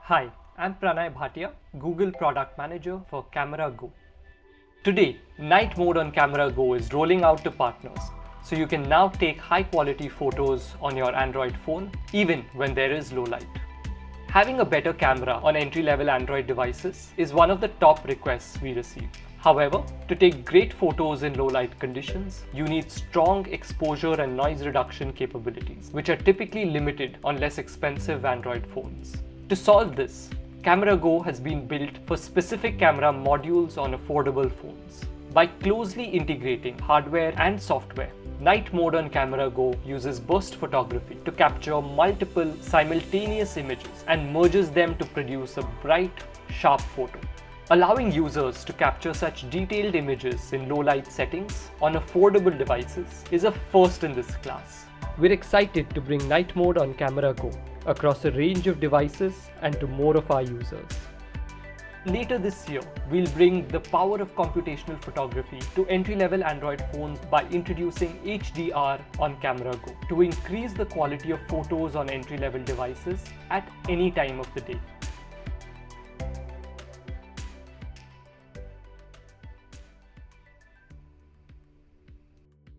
Hi, I'm Pranay Bhatia, Google Product Manager for Camera Go. Today, night mode on Camera Go is rolling out to partners, so you can now take high quality photos on your Android phone even when there is low light. Having a better camera on entry-level Android devices is one of the top requests we receive. However, to take great photos in low light conditions, you need strong exposure and noise reduction capabilities, which are typically limited on less expensive Android phones. To solve this, Camera Go has been built for specific camera modules on affordable phones. By closely integrating hardware and software, night mode on Camera Go uses burst photography to capture multiple simultaneous images and merges them to produce a bright, sharp photo. Allowing users to capture such detailed images in low light settings on affordable devices is a first in this class. We're excited to bring night mode on Camera Go across a range of devices and to more of our users. Later this year, we'll bring the power of computational photography to entry-level Android phones by introducing HDR on Camera Go to increase the quality of photos on entry-level devices at any time of the day.